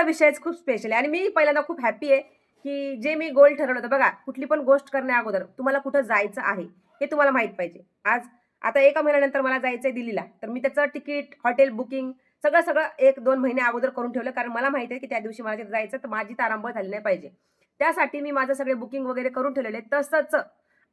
विषयच खूप स्पेशल आहे आणि मी पहिल्यांदा खूप हॅपी आहे की जे मी गोल ठरवलं होतं बघा, कुठली पण गोष्ट करण्या अगोदर तुम्हाला कुठं जायचं आहे हे तुम्हाला माहित पाहिजे. आज आता 1 महिन्यानंतर मला जायचंय दिल्लीला, तर मी त्याचं तिकीट, हॉटेल बुकिंग सगळं सगळं 1-2 महिने अगोदर करून ठेवलं. कारण मला माहिती आहे की त्या दिवशी मला तिथे जायचं, तर माझी तारांबळ झाली नाही पाहिजे. त्यासाठी मी माझं सगळे बुकिंग वगैरे करून ठेवलेले. तसंच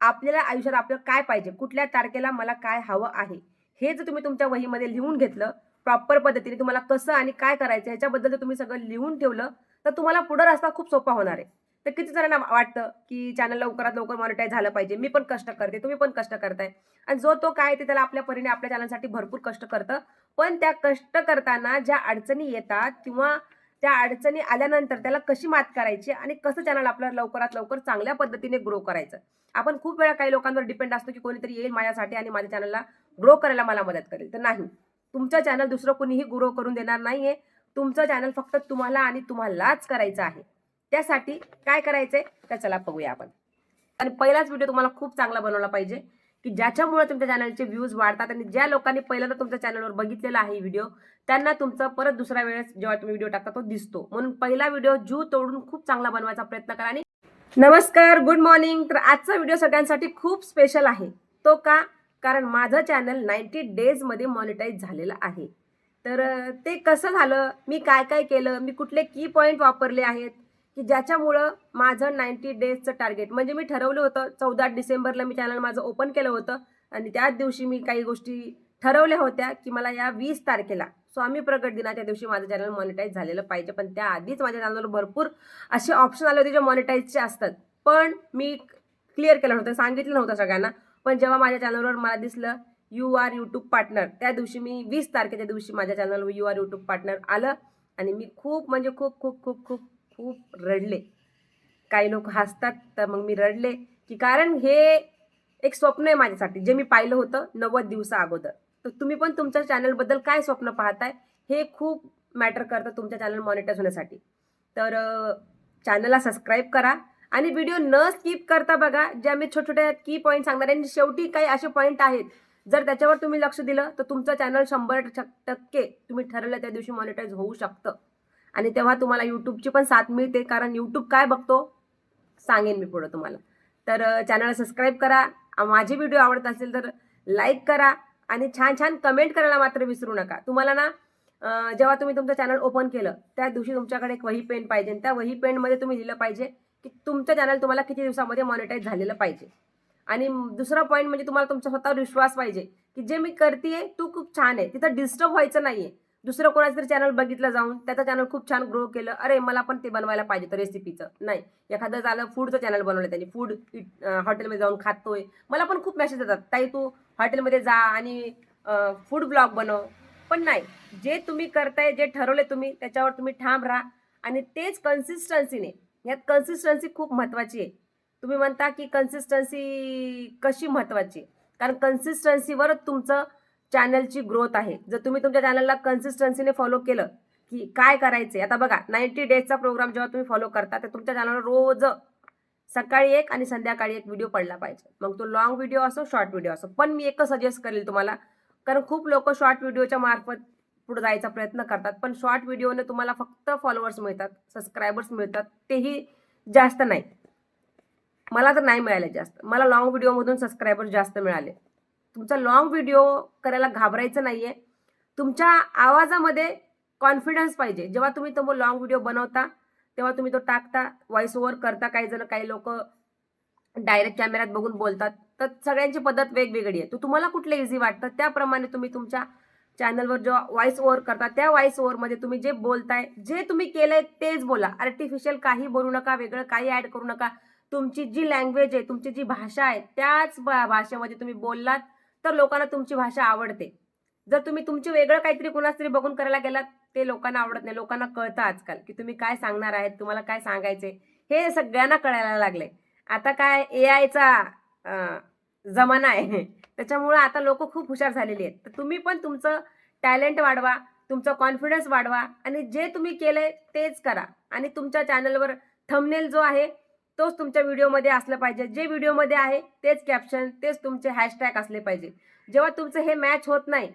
आपल्याला आयुष्यात आपल्याला काय पाहिजे, कुठल्या तारखेला मला काय हवं आहे, हे जर तुम्ही तुमच्या वहीमध्ये लिहून घेतलं, प्रॉपर पद्धतीने तुम्हाला कसं आणि काय करायचं ह्याच्याबद्दल जर तुम्ही सगळं लिहून ठेवलं, तर तुम्हाला पुढे रस्ता खूप सोपा होणार आहे. तर किती जणांना वाटतं, की चॅनल लवकरात लवकर मॉनिटाईज झालं पाहिजे. मी पण कष्ट करते, तुम्ही पण कष्ट करताय आणि जो तो काय ते त्याला आपल्या परीने आपल्या चॅनलसाठी भरपूर कष्ट करतं. पण त्या कष्ट करताना ज्या अडचणी येतात किंवा त्या अडचणी आल्यानंतर त्याला कशी मात करायची आणि कसं चॅनल आपलं लवकरात लवकर चांगल्या पद्धतीने ग्रो करायचं. आपण खूप वेळा काही लोकांवर डिपेंड असतो, की कोणीतरी येईल माझ्यासाठी आणि माझ्या चॅनलला ग्रो करायला मला मदत करेल. तर नाही. तुमचं चॅनल दुसरं कोणीही ग्रो करून देणार नाहीये. तुमचं चॅनल फक्त तुम्हाला आणि तुम्हालाच करायचं आहे. त्यासाठी काय करायचंय तर चला बघूया आपण. आणि पहिलाच व्हिडिओ तुम्हाला खूप चांगला बनवला पाहिजे, की ज्याच्यामुळे तुमच्या चॅनलचे व्ह्यूज वाढतात आणि ज्या लोकांनी पहिल्यांदा तुमच्या चॅनलवर बघितलेला आहे व्हिडिओ, त्यांना तुमचा परत दुसऱ्या वेळेस जेव्हा तुम्ही व्हिडिओ टाकता तो दिसतो. म्हणून पहिला व्हिडिओ जीव तोडून खूप चांगला बनवायचा प्रयत्न करा. आणि नमस्कार, गुड मॉर्निंग. तर आजचा व्हिडिओ सगळ्यांसाठी खूप स्पेशल आहे. तो का? कारण माझं चॅनल 90 डेजमध्ये मॉनिटाईज झालेलं आहे. तर ते कसं झालं, मी काय काय केलं, मी कुठले की पॉईंट वापरले आहेत, की ज्याच्यामुळं माझं 90 डेजचं टार्गेट म्हणजे मी ठरवलं होतं 14 डिसेंबरला मी चॅनल माझं ओपन केलं होतं आणि त्याच दिवशी मी काही गोष्टी ठरवल्या होत्या, की मला या 20 तारखेला स्वामी प्रगट दिनाच्या दिवशी माझं चॅनल मॉनिटाईज झालेलं पाहिजे. पण त्याआधीच माझ्या चॅनलवर भरपूर असे ऑप्शन आले होते जे मॉनिटाईजचे असतात. पण मी क्लिअर केलं नव्हतं, सांगितलं नव्हतं सगळ्यांना. पण जेव्हा माझ्या चॅनलवर मला दिसलं यू आर यूट्यूब पार्टनर, त्या दिवशी मी 20 तारखेच्या दिवशी माझ्या चॅनलवर यू आर यूट्यूब पार्टनर आलं आणि मी खूप म्हणजे खूप खूप खूप खूप खूप रडले. काही लोक हसतात, तर मग मी रडले, की कारण हे एक स्वप्न आहे माझ्यासाठी, जे मी पाहिलं होतं 90 दिवसा अगोदर. तर तुम्ही पण तुमच्या चॅनलबद्दल काय स्वप्न पाहताय, हे खूप मॅटर करतं तुमच्या चॅनल मॉनिटाईज होण्यासाठी. तर चॅनलला सबस्क्राईब करा आणि व्हिडिओ न स्किप करता बघा. ज्या मी छोटे-छोटे की पॉईंट सांगणार आहे आणि शेवटी काही असे पॉईंट आहेत, जर त्याच्यावर तुम्ही लक्ष दिलं, तर तुमचं चॅनल 100% तुम्ही ठरवलं त्या दिवशी मॉनिटाईज होऊ शकतं. आणि तेव्हा तुम्हाला यूट्यूबची पण साथ मिळते, कारण यूट्यूब काय बघतो सांगेन मी पुढे तुम्हाला. तर चॅनलला सबस्क्राईब करा. माझे व्हिडिओ आवडत असेल तर लाईक करा आणि छान छान कमेंट करायला मात्र विसरू नका. तुम्हाला ना जेव्हा तुम्ही तुमचं चॅनल ओपन केलं त्या दिवशी तुमच्याकडे एक वही पेन पाहिजे आणि त्या वही पेनमध्ये तुम्ही लिहिलं पाहिजे की तुमचं चॅनल तुम्हाला किती दिवसामध्ये मॉनिटाईज झालेलं पाहिजे. आणि दुसरा पॉईंट म्हणजे तुम्हाला तुमच्या स्वतःवर विश्वास पाहिजे की जे मी करतेय तू खूप छान आहे. तिथं डिस्टर्ब व्हायचं नाहीये. दुसरं कोणाचं तरी चॅनल बघितलं जाऊन त्याचं चॅनल खूप छान ग्रो केलं, अरे मला पण ते बनवायला पाहिजे तर रेसिपीचं नाही. एखादं झालं फूडचं चॅनल बनवलं त्यांनी, फूड हॉटेलमध्ये जाऊन खातोय, मला पण खूप मेसेज येतात, ताई तू हॉटेलमध्ये जा आणि फूड ब्लॉग बनव. पण नाही, जे तुम्ही करताय, जे ठरवले तुम्ही त्याच्यावर तुम्ही ठाम राहा आणि तेच कन्सिस्टन्सीने. यात कन्सिस्टन्सी खूप महत्त्वाची आहे. तुम्ही म्हणता की कन्सिस्टन्सी कशी महत्त्वाची आहे? कारण कन्सिस्टन्सीवरच तुमचं चॅनलची ग्रोथ आहे. जर तुम्ही तुमच्या चॅनलला कन्सिस्टन्सीने फॉलो केलं, की काय करायचंय. आता बघा 90 डेजचा प्रोग्राम जेव्हा तुम्ही फॉलो करता, तर तुमच्या चॅनलवर रोज सकाळी एक आणि संध्याकाळी एक व्हिडिओ पडला पाहिजे. मग तो लाँग व्हिडिओ असो, शॉर्ट व्हिडिओ असो. पण मी एकच सजेस्ट करेल तुम्हाला, कारण खूप लोकं शॉर्ट व्हिडिओच्या मार्फत पुढे जायचा प्रयत्न करतात. पण शॉर्ट व्हिडिओने तुम्हाला फक्त फॉलोअर्स मिळतात, सबस्क्रायबर्स मिळतात, तेही जास्त नाही. मला तर नाही मिळाले जास्त. मला लाँग व्हिडिओमधून सबस्क्रायबर जास्त मिळाले. तुमचा लाँग व्हिडिओ करायला घाबरायचं नाहीये. तुमच्या आवाजामध्ये कॉन्फिडन्स पाहिजे. जेव्हा तुम्ही तो लाँग व्हिडिओ बनवता, तेव्हा तुम्ही तो टाकता, व्हॉईस ओव्हर करता. काही लोकं डायरेक्ट कॅमेऱ्यात बघून बोलतात. तर सगळ्यांची पद्धत वेगवेगळी आहे. तर तुम्हाला कुठलं इझी वाटतं त्याप्रमाणे तुम्ही तुमच्या चॅनलवर जेव्हा व्हॉईस ओव्हर करता, त्या व्हॉईस ओव्हरमध्ये तुम्ही जे बोलताय, जे तुम्ही केलंय तेच बोला. आर्टिफिशियल काही बोलू नका, वेगळं काही ॲड करू नका. तुमची जी लँग्वेज आहे, तुमची जी भाषा आहे, त्याच भाषेमध्ये तुम्ही बोललात, तर लोकांना तुमची भाषा आवडते. जर तुम्ही तुमची वेगळं काहीतरी कुणाच तरी बघून करायला गेलात, ते लोकांना आवडत नाही. लोकांना कळतं आजकाल, की तुम्ही काय सांगणार आहेत, तुम्हाला काय सांगायचंय, हे सगळ्यांना कळायला लागलंय. आता काय एआयचा जमाना आहे. त्याच्यामुळं आता लोकं खूप हुशार झालेली आहेत. तर तुम्ही पण तुमचं टॅलेंट वाढवा, तुमचा कॉन्फिडन्स वाढवा आणि जे तुम्ही केलंय तेच करा. आणि तुमच्या चॅनलवर थंबनेल जो आहे, तोच तुमच्या व्हिडिओमध्ये असलं पाहिजे. जे व्हिडिओमध्ये आहे तेच कॅप्शन, तेच तुमचे हॅशटॅग असले पाहिजे. जेव्हा तुमचं हे मॅच होत नाही,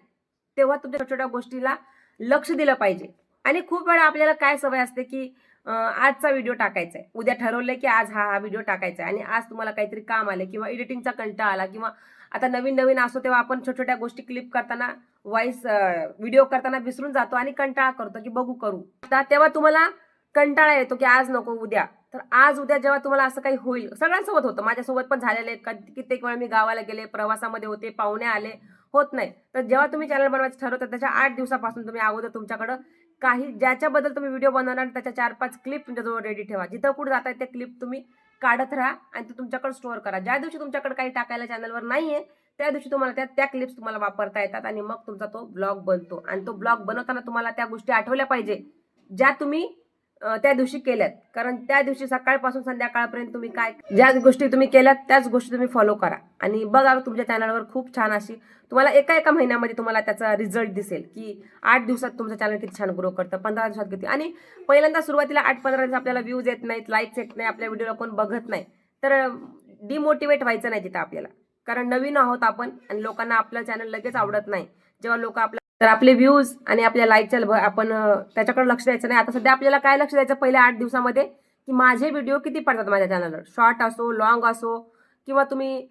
तेव्हा तुमच्या छोट्या-छोट्या गोष्टीला लक्ष दिलं पाहिजे. आणि खूप वेळा आपल्याला काय सवय असते, की आजचा व्हिडिओ टाकायचा आहे. उद्या ठरवलंय, की आज हा व्हिडिओ टाकायचा आहे आणि आज तुम्हाला काहीतरी काम आलं किंवा एडिटिंगचा कंटाळा आला किंवा आता नवीन-नवीन असो तेव्हा आपण छोट्या-छोट्या गोष्टी क्लिप करताना व्हिडिओ करताना विसरून जातो आणि कंटाळा करतो, की बघू करू. तेव्हा तुम्हाला कंटाळा येतो, की आज नको उद्या. तर आज उद्या जेव्हा तुम्हाला असं काही होईल, सगळ्यांसोबत होतं. माझ्यासोबत पण झालेलं आहे. कित्येक वेळा मी गावाला गेले, प्रवासामध्ये होते, पाहुणे आले, होत नाही. तर जेव्हा तुम्ही चॅनल बनवायचं ठरवता त्याच्या 8 दिवसापासून तुम्ही अगोदर तुमच्याकडं काही ज्याच्याबद्दल तुम्ही व्हिडिओ बनवणार त्याच्या 4-5 क्लिप तुमच्याजवळ रेडी ठेवा. जिथं कुठे जाताय ते क्लिप तुम्ही काढत राहा आणि ते तुमच्याकडे स्टोअर करा. ज्या दिवशी तुमच्याकडे काही टाकायला चॅनलवर नाहीये, त्या दिवशी तुम्हाला त्या क्लिप्स तुम्हाला वापरता येतात आणि मग तुमचा तो ब्लॉग बनतो आणि तो ब्लॉग बनवताना तुम्हाला त्या गोष्टी आठवल्या पाहिजे, ज्या तुम्ही त्या दिवशी केल्यात. कारण त्या दिवशी सकाळपासून संध्याकाळपर्यंत तुम्ही ज्या गोष्टी तुम्ही केल्यात त्याच गोष्टी तुम्ही फॉलो करा आणि बघा तुमच्या चॅनलवर खूप छान अशी तुम्हाला एका महिन्यामध्ये तुम्हाला त्याचा रिझल्ट दिसेल, की 8 दिवसात तुमचं चॅनल किती छान ग्रो करतं, 15 दिवसात किती. आणि पहिल्यांदा सुरुवातीला 8-15 दिवस आपल्याला व्ह्यूज येत नाहीत, लाईक्स येत नाही, आपल्या व्हिडिओला कोण बघत नाही, तर डिमोटिवेट व्हायचं नाही तिथं आपल्याला. कारण नवीन आहोत आपण आणि लोकांना आपलं चॅनल लगेच आवडत नाही. जेव्हा लोक तर आपले व्ह्यूज आणि आपल्या लाईकच्या आपण त्याच्याकडे लक्ष द्यायचं नाही. आता सध्या आपल्याला काय लक्ष द्यायचं पहिल्या 8 दिवसामध्ये, की माझे व्हिडिओ किती पडतात माझ्या चॅनलवर. शॉर्ट असो, लॉंग असो किंवा तुम्ही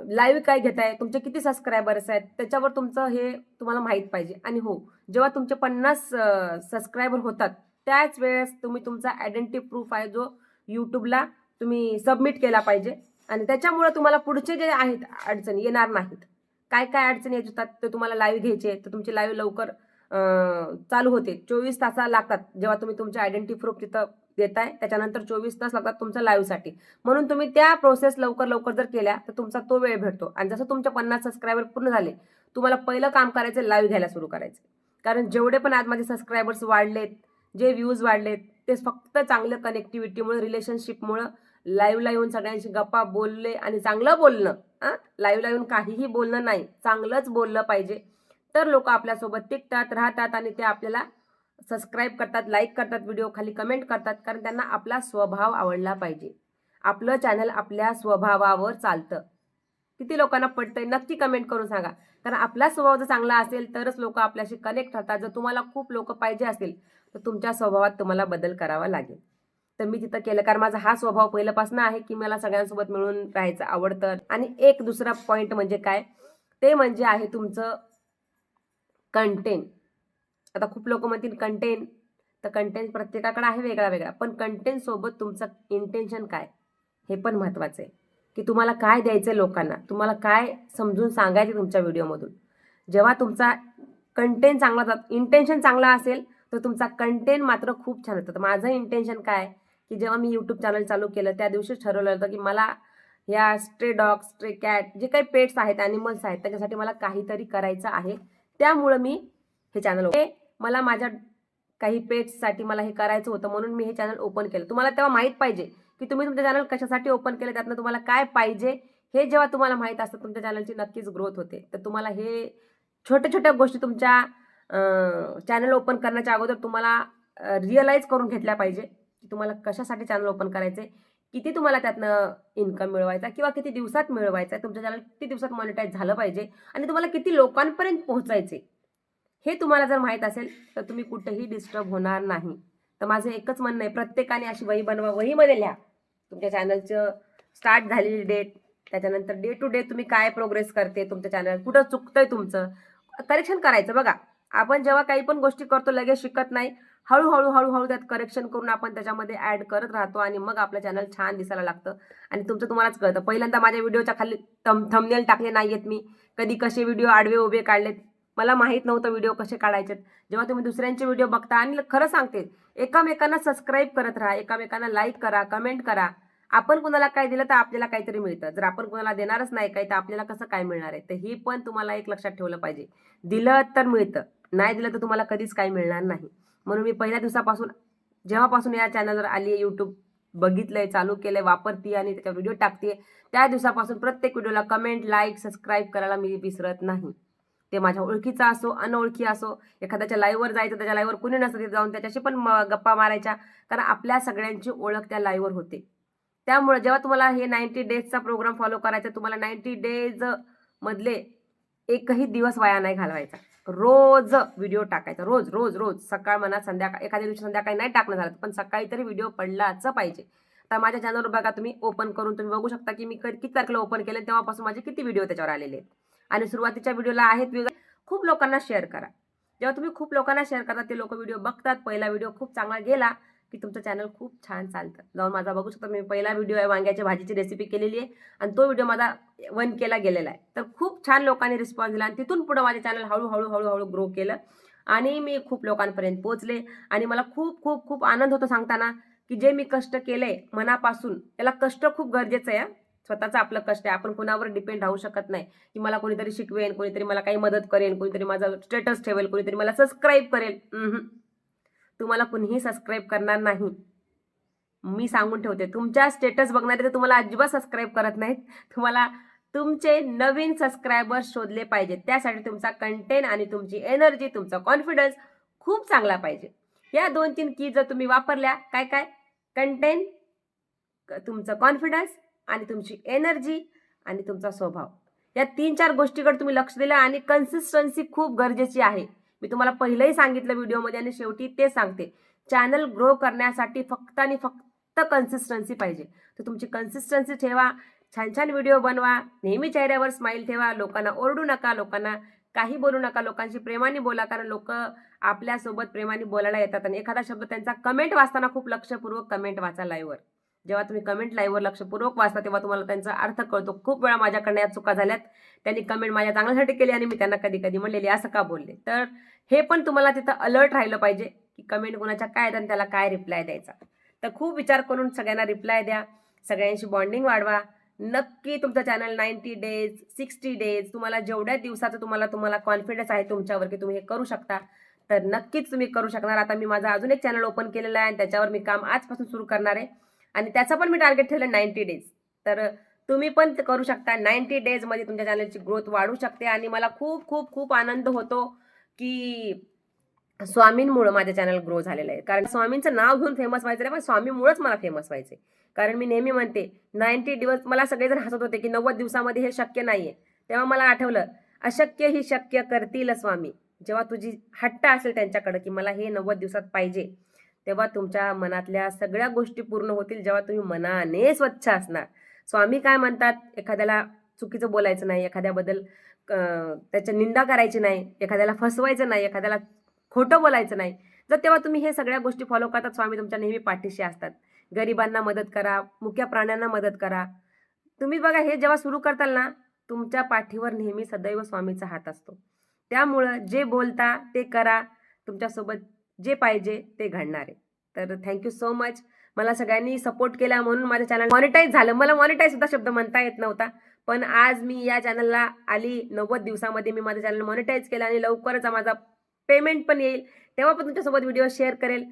लाईव्ह काय घेताय, तुमचे किती सबस्क्रायबर्स आहेत, त्याच्यावर तुमचं हे तुम्हाला माहीत पाहिजे. आणि हो, जेव्हा तुमचे 50 सबस्क्रायबर होतात, त्याच वेळेस तुम्ही तुमचा आयडेंटिटी प्रूफ आहे जो YouTubeला तुम्ही सबमिट केला पाहिजे आणि त्याच्यामुळे तुम्हाला पुढचे जे आहेत अडचणी येणार नाहीत. काय काय अडचणी येत होतात ते तुम्हाला लाईव्ह घ्यायचे, तर तुमची लाईव्ह लवकर चालू होते. 24 तास लागतात जेव्हा तुम्ही तुमचे आयडेंटिटी प्रूफ तिथं देताय, त्याच्यानंतर 24 तास लागतात तुमच्या लाईव्हसाठी. म्हणून तुम्ही त्या प्रोसेस लवकर जर केल्या तर तुमचा तो वेळ भेटतो आणि जसं तुमचे 50 सबस्क्रायबर पूर्ण झाले, तुम्हाला पहिलं काम करायचं लाईव्ह घ्यायला सुरू करायचं. कारण जेवढे पण आज माझे सबस्क्रायबर्स वाढलेत, जे व्ह्यूज वाढलेत, ते फक्त चांगलं कनेक्टिव्हिटीमुळे, रिलेशनशिपमुळं, लाईव्हला येऊन सगळ्यांशी गप्पा बोलले आणि चांगलं बोलणं. लाईव्हला येऊन काहीही बोलणं नाही, चांगलंच बोललं पाहिजे. तर लोक आपल्यासोबत टिकतात, राहतात आणि ते आपल्याला सबस्क्राईब करतात, लाईक करतात, व्हिडिओ खाली कमेंट करतात. कारण त्यांना आपला स्वभाव आवडला पाहिजे. आपलं चॅनल आपल्या स्वभावावर चालतं. किती लोकांना पटतंय नक्की कमेंट करून सांगा. कारण आपला स्वभाव जर चांगला असेल तरच लोक आपल्याशी कनेक्ट राहतात. जर तुम्हाला खूप लोक पाहिजे असतील तर तुमच्या स्वभावात तुम्हाला बदल करावा लागेल. तर मी तिथं केलं कारण माझा हा स्वभाव पहिल्यापासून आहे, की मला सगळ्यांसोबत मिळून राहायचं आवडतं. आणि एक दुसरा पॉईंट म्हणजे काय, ते म्हणजे आहे तुमचं कंटेंट. आता खूप लोक म्हणतील कंटेंट, तर कंटेंट प्रत्येकाकडे आहे वेगळा. पण कंटेंट सोबत तुमचं इंटेन्शन काय हे पण महत्त्वाचं आहे, की तुम्हाला काय द्यायचं लोकांना, तुम्हाला काय समजून सांगायचं तुमच्या व्हिडिओमधून. जेव्हा तुमचा कंटेंट चांगला इंटेन्शन चांगला असेल तर तुमचा कंटेंट मात्र खूप छान होतं. तर माझं इंटेन्शन काय, की जेव्हा मी यूट्यूब चॅनल चालू केलं त्या दिवशीच ठरवलं होतं, की मला या स्ट्रे डॉग, स्ट्रे कॅट जे काही पेट्स आहेत, ॲनिमल्स आहेत, त्याच्यासाठी मला काहीतरी करायचं आहे. त्यामुळं मी हे चॅनल मला माझ्या काही पेट्ससाठी मला हे करायचं होतं म्हणून मी हे चॅनल ओपन केलं. तुम्हाला तेव्हा माहीत पाहिजे, की तुम्ही तुमचं चॅनल कशासाठी ओपन केलं, त्यातनं तुम्हाला काय पाहिजे हे जेव्हा तुम्हाला माहीत असतं तुमच्या चॅनलची नक्कीच ग्रोथ होते. तर तुम्हाला हे छोट्या-छोट्या गोष्टी तुमच्या चॅनल ओपन करण्याच्या अगोदर तुम्हाला रिअलाईज करून घेतल्या पाहिजे, की तुम्हाला कशासाठी चॅनल ओपन करायचं आहे, किती तुम्हाला त्यातनं इन्कम मिळवायचा किंवा किती दिवसात मिळवायचा आहे, तुमचं चॅनल किती दिवसात मॉनिटाईज झालं पाहिजे आणि तुम्हाला किती लोकांपर्यंत पोहोचायचे हे तुम्हाला जर माहीत असेल तर तुम्ही कुठेही डिस्टर्ब होणार नाही. तर माझं एकच म्हणणं आहे, प्रत्येकाने अशी वही बनवा, वहीमध्ये लिहा तुमच्या चॅनलचं स्टार्ट झालेली डेट, त्याच्यानंतर डे टू डे तुम्ही काय प्रोग्रेस करते तुमच्या चॅनल, कुठं चुकतंय तुमचं, करेक्शन करायचं. बघा आपण जेव्हा काही पण गोष्टी करतो लगेच शिकत नाही, हळूहळू त्यात करेक्शन करून आपण त्याच्यामध्ये ॲड करत राहतो आणि मग आपलं चॅनल छान दिसायला लागतं आणि तुमचं तुम्हालाच कळतं. पहिल्यांदा माझ्या व्हिडिओच्या खाली थंबनेल टाकले नाहीयेत मी, कधी कसे व्हिडिओ आडवे उभे काढलेत, मला माहीत नव्हतं व्हिडिओ कसे काढायचे. जेव्हा तुम्ही दुसऱ्यांचे व्हिडिओ बघता आणि खरं सांगते, एकमेकांना सबस्क्राईब करत राहा, एकमेकांना लाईक करा, कमेंट करा. आपण कुणाला काय दिलं तर आपल्याला काहीतरी मिळतं. जर आपण कुणाला देणारच नाही काही तर आपल्याला कसं काय मिळणार आहे. तर हे पण तुम्हाला एक लक्षात ठेवलं पाहिजे. दिलं तर मिळतं, नाही दिलं तर तुम्हाला कधीच काही मिळणार नाही. म्हणून मी पहिल्या दिवसापासून जेव्हापासून या चॅनलवर आली आहे, यूट्यूब बघितलंय, चालू केलंय, वापरते आणि त्याच्या व्हिडिओ टाकते, त्या दिवसापासून प्रत्येक व्हिडिओला कमेंट, लाईक, सबस्क्राईब करायला मी विसरत नाही. ते माझ्या ओळखीचा असो, अनोळखी असो, एखाद्याच्या लाईव्हवर जायचं, त्याच्या लाईव्हवर कुणी नसतं तिथे जाऊन त्याच्याशी पण गप्पा मारायच्या. कारण आपल्या सगळ्यांची ओळख त्या लाईव्हवर होते. त्यामुळे जेव्हा तुम्हाला हे 90 डेजचा प्रोग्राम फॉलो करायचा, तुम्हाला 90 डेज मधले एकही दिवस वाया नाही घालवायचा. रोज व्हिडिओ टाकायचा, रोज रोज रोज, सकाळ म्हणा संध्याकाळ, एखाद्या दिवशी संध्याकाळी नाही टाकणं झालं पण सकाळी तरी व्हिडिओ पडलाच पाहिजे. आता माझ्या चॅनलवर बघा, तुम्ही ओपन करून तुम्ही बघू शकता की मी किती तारखेला ओपन केलं, तेव्हापासून माझे किती व्हिडिओ त्याच्यावर आलेले आहेत. आणि सुरुवातीच्या व्हिडिओला आहेत व्ह्यूज. खूप लोकांना शेअर करा. जेव्हा तुम्ही खूप लोकांना शेअर करता ते लोक व्हिडिओ बघतात. पहिला व्हिडिओ खूप चांगला गेला की तुमचं चॅनल खूप छान चालतं. जाऊन माझा बघू शकता, मी पहिला व्हिडिओ आहे वांग्याच्या भाजीची रेसिपी केलेली आहे आणि तो व्हिडिओ माझा 1K ला गेलेला आहे. तर खूप छान लोकांनी रिस्पॉन्स दिला आणि तिथून पुढे माझे चॅनल हळूहळू हळूहळू ग्रो केलं आणि मी खूप लोकांपर्यंत पोहोचले. आणि मला खूप खूप खूप आनंद होतो सांगताना की जे मी कष्ट केलंय मनापासून, त्याला कष्ट खूप गरजेचं आहे. स्वतःचं आपलं कष्ट आहे. आपण कोणावर डिपेंड राहू शकत नाही की मला कोणीतरी शिकवेन, कोणीतरी मला काही मदत करेन, कोणीतरी माझा स्टेटस ठेवेल, कोणीतरी मला सबस्क्राईब करेल. तुम्हाला कुणीही सबस्क्राईब करणार नाही. मी सांगून ठेवते, तुमच्या स्टेटस बघणारे तर तुम्हाला अजिबात सबस्क्राईब करत नाहीत. तुम्हाला तुमचे नवीन सबस्क्रायबर्स शोधले पाहिजेत. त्यासाठी तुमचा कंटेंट आणि तुमची एनर्जी, तुमचा कॉन्फिडन्स खूप चांगला पाहिजे. या 2-3 की जर तुम्ही वापरल्या, काय काय, कंटेंट, तुमचं कॉन्फिडन्स आणि तुमची एनर्जी आणि तुमचा स्वभाव, या 3-4 गोष्टीकडे तुम्ही लक्ष दिलं आणि कन्सिस्टन्सी खूप गरजेची आहे. मी तुम्हाला पहिलंही सांगितलं व्हिडिओमध्ये आणि शेवटी ते सांगते. चॅनल ग्रो करण्यासाठी फक्त आणि फक्त कन्सिस्टन्सी पाहिजे. तर तुमची कन्सिस्टन्सी ठेवा, छान छान व्हिडिओ बनवा, नेहमी चेहऱ्यावर स्माईल ठेवा, लोकांना ओरडू नका, लोकांना काही बोलू नका, लोकांशी प्रेमाने बोला, कारण लोक आपल्यासोबत प्रेमाने बोलायला येतात. आणि एखादा शब्द त्यांचा कमेंट वाचताना खूप लक्षपूर्वक कमेंट वाचा लाईव्हवर. जेव्हा तुम्ही कमेंट लाईव्हवर लक्षपूर्वक वाचता तेव्हा तुम्हाला त्यांचा अर्थ कळतो. खूप वेळा माझ्याकडनं या चुका झाल्यात. त्यांनी कमेंट माझ्या चांगल्यासाठी केली आणि मी त्यांना कधी कधी म्हणलेली असं का बोलले. तर हे पण तुम्हाला तिथं अलर्ट राहिलं पाहिजे की कमेंट कोणाच्या काय आहेत आणि त्याला काय रिप्लाय द्यायचा. तर खूप विचार करून सगळ्यांना रिप्लाय द्या, सगळ्यांशी बॉन्डिंग वाढवा. नक्की तुमचं चॅनल 90 डेज, 60 डेज, तुम्हाला जेवढ्या दिवसाचं तुम्हाला कॉन्फिडन्स आहे तुमच्यावर की तुम्ही हे करू शकता, तर नक्कीच तुम्ही करू शकणार. आता मी माझा अजून एक चॅनल ओपन केलेला आहे आणि त्याच्यावर मी काम आजपासून सुरू करणार आहे आणि त्याचं पण मी टार्गेट ठेवलं 90 डेज. तर तुम्ही पण ते करू शकता. 90 डेजमध्ये तुमच्या चॅनलची ग्रोथ वाढू शकते. आणि मला खूप खूप खूप आनंद होतो की स्वामींमुळे माझं चॅनल ग्रो झालेलं आहे. कारण स्वामींचं नाव घेऊन फेमस व्हायचं नाही, पण स्वामीमुळेच मला फेमस व्हायचे. कारण मी नेहमी म्हणते 90 दिवस, मला सगळेजण हसत होते की 90 दिवसामध्ये हे शक्य नाहीये. तेव्हा मला आठवलं, अशक्य ही शक्य करतील स्वामी. जेव्हा तुझी हट्ट असेल त्यांच्याकडे की मला हे 90 दिवसात पाहिजे, तेव्हा तुमच्या मनातल्या सगळ्या गोष्टी पूर्ण होतील, जेव्हा तुम्ही मनाने स्वच्छ असणार. स्वामी काय म्हणतात, एखाद्याला चुकीचं बोलायचं नाही, एखाद्याबद्दल त्याची निंदा करायची नाही, एखाद्याला फसवायचं नाही, एखाद्याला खोटं बोलायचं नाही. जर तेव्हा तुम्ही हे सगळ्या गोष्टी फॉलो करतात, स्वामी तुमच्या नेहमी पाठीशी असतात. गरिबांना मदत करा, मुक्या प्राण्यांना मदत करा. तुम्ही बघा, हे जेव्हा सुरू करताल ना, तुमच्या पाठीवर नेहमी सदैव स्वामीचा हात असतो. त्यामुळं जे बोलता ते करा, तुमच्यासोबत जे पाहिजे ते घडणार आहे. तर थँक्यू सो मच. मला सगळ्यांनी सपोर्ट केला म्हणून माझं चॅनल मॉनिटाईज झालं. मला मॉनिटाईज सुद्धा शब्द म्हणता येत नव्हता, पण आज मी या चॅनलला आली. 90 दिवसामध्ये मी माझं चॅनल मॉनिटाईज केलं आणि लवकरच माझा पेमेंट पण येईल. तेव्हा पण तुमच्यासोबत व्हिडिओ शेअर करेल.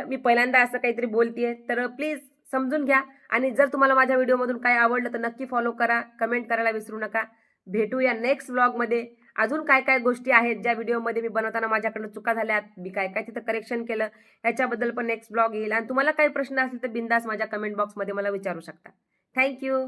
मी पहिल्यांदा असं काहीतरी बोलतेय, तर प्लीज समजून घ्या. आणि जर तुम्हाला माझ्या व्हिडिओमधून काय आवडलं तर नक्की फॉलो करा, कमेंट करायला विसरू नका. भेटूया नेक्स्ट व्लॉगमध्ये. अजून काय काय गोष्टी आहेत ज्या व्हिडिओमध्ये मी बनवताना माझ्याकडनं चुका झाल्यात, मी काय काय तिथं करेक्शन केलं, याच्याबद्दल पण नेक्स्ट व्लॉग येईल. आणि तुम्हाला काही प्रश्न असतील तर बिंदास माझ्या कमेंट बॉक्समध्ये मला विचारू शकता. थँक्यू.